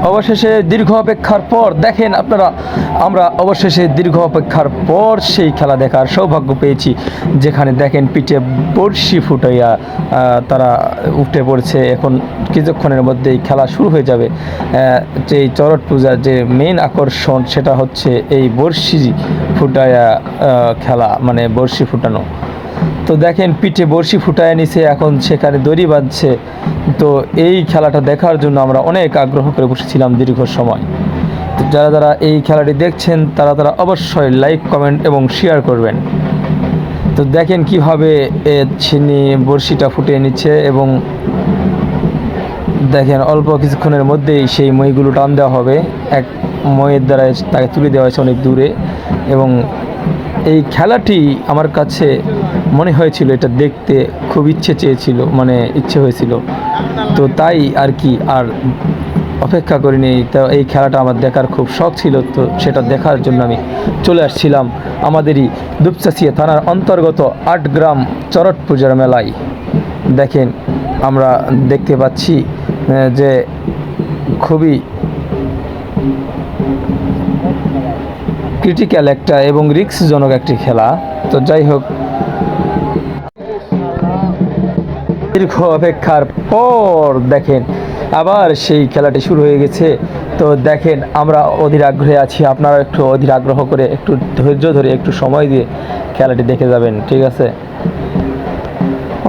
অবশেষে দীর্ঘ অপেক্ষার পর দেখেন আপনারা, আমরা অবশেষে দীর্ঘ অপেক্ষার পর সেই খেলা দেখার সৌভাগ্য পেয়েছি, যেখানে দেখেন পিঠে বড়শি ফুটাইয়া তারা উঠে পড়ছে। এখন কিছুক্ষণের মধ্যেই খেলা শুরু হয়ে যাবে। যে চড়ক পূজার যে মেইন আকর্ষণ সেটা হচ্ছে এই বড়শি ফুটাইয়া খেলা, মানে বড়শি ফুটানো। তো দেখেন পিঠে বড়শি ফুটায় নিছে, এখন সেখানে দড়ি বাঁধছে। তো এই খেলাটা দেখার জন্য আমরা অনেক আগ্রহ করে বসেছিলাম দীর্ঘ সময়। তো যারা যারা এই খেলাটি দেখছেন তারা অবশ্যই লাইক, কমেন্ট এবং শেয়ার করবেন। তো দেখেন কিভাবে ছিনি বড়শিটা ফুটিয়ে নিচ্ছে, এবং দেখেন অল্প কিছুক্ষণের মধ্যেই সেই মইগুলো টান দেওয়া হবে। এক মইয়ের দ্বারা তাকে তুলে দেওয়া হয়েছে অনেক দূরে। এবং এই খেলাটি আমার কাছে মনে হয়েছিল, এটা দেখতে খুব ইচ্ছে হয়েছিল। তো তাই আর কি, আর অপেক্ষা করিনি। তো এই খেলাটা আমার দেখার খুব শখ ছিল, তো সেটা দেখার জন্য আমি চলে আসছিলাম আমাদেরই দুপচাচিয়া থানার অন্তর্গত ৮ গ্রাম চড়ক পূজার মেলায়। দেখেন আমরা দেখতে পাচ্ছি যে খুবই ক্রিটিক্যাল একটা এবং রিস্কজনক একটি খেলা। তো যাই হোক, দীর্ঘ অপেক্ষার পর দেখেন আবার সেই খেলাটি শুরু হয়ে গেছে। তো দেখেন আমরা অধীর আগ্রহে আছি, আপনারা একটু অধীর আগ্রহ করে একটু ধৈর্য ধরে একটু সময় দিয়ে খেলাটি দেখে যাবেন, ঠিক আছে?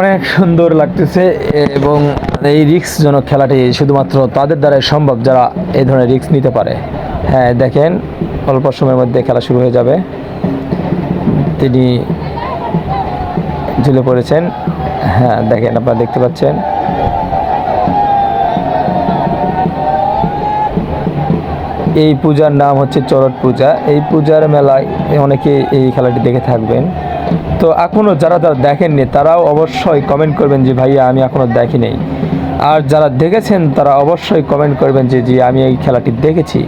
অনেক সুন্দর লাগতেছে, এবং এই রিস্কজনক খেলাটি শুধুমাত্র তাদের দ্বারাই সম্ভব যারা এই ধরনের রিস্ক নিতে পারে। হ্যাঁ দেখেন অল্প সময়ের মধ্যে খেলা শুরু হয়ে যাবে। তিনি ঝুলে পড়েছেন। হ্যাঁ দেখেন, আপনারা দেখতে পাচ্ছেন। এই পূজার নাম হচ্ছে চড়ক পূজা। এই পূজার মেলায় অনেকে এই খেলাটি দেখে থাকবেন। তো এখনও যারা দেখেননি তারাও অবশ্যই কমেন্ট করবেন যে ভাইয়া আমি এখনও দেখিনি। আর যারা দেখেছেন তারা অবশ্যই কমেন্ট করবেন যে জি আমি এই খেলাটি দেখেছি।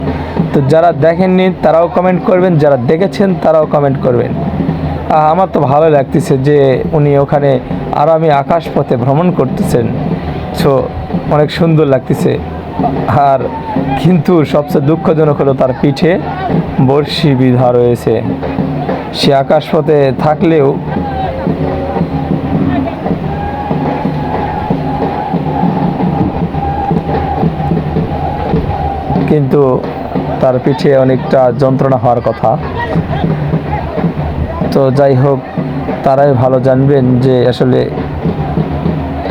তো যারা দেখেননি তারাও কমেন্ট করবেন, যারা দেখেছেন তারাও কমেন্ট করবেন। আমার তো ভালো লাগতেছে যে উনি ওখানে আরামে আকাশপথে ভ্রমণ করতেছেন। সো অনেক সুন্দর লাগতেছে। আর কিন্তু সবচেয়ে দুঃখজনক হলো তার পিঠে বড়শি বিঁধা রয়েছে। সে আকাশপথে থাকলেও কিন্তু তার পিঠে অনেকটা যন্ত্রণা হওয়ার কথা। তো যাই হোক, তারাই ভালো জানবেন যে আসলে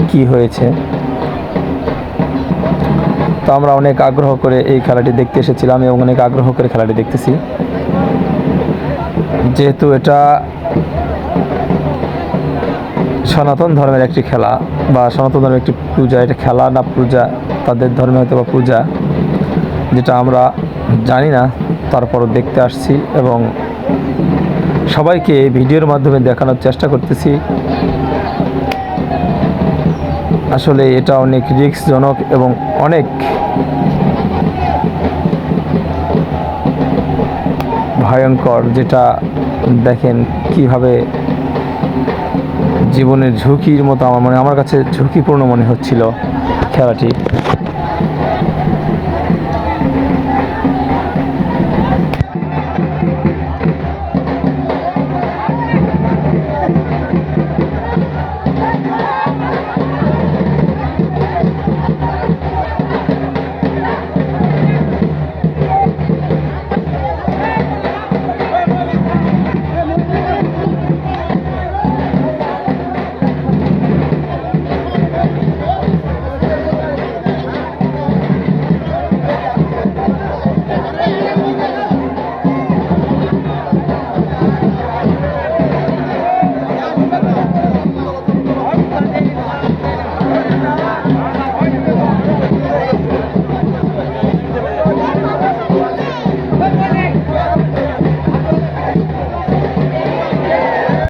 কি হয়েছে। তো আমরা অনেক আগ্রহ করে এই খেলাটি দেখতে এসেছিলাম এবং অনেক আগ্রহ করে খেলাটি দেখতেছি, যেহেতু এটা সনাতন ধর্মের একটি খেলা বা সনাতন ধর্মের একটি পূজা। এটা খেলা না পূজা, তাদের ধর্মে হয়তো বা পূজা, যেটা আমরা জানি না। তারপরও দেখতে আসছি এবং সবাইকে ভিডিওর মাধ্যমে দেখানোর চেষ্টা করতেছি। আসলে এটা অনেক রিস্কজনক এবং অনেক ভয়ঙ্কর, যেটা দেখেন কিভাবে জীবনের ঝুঁকির মতো আমার কাছে ঝুঁকিপূর্ণ মনে হচ্ছিল খেলাটি।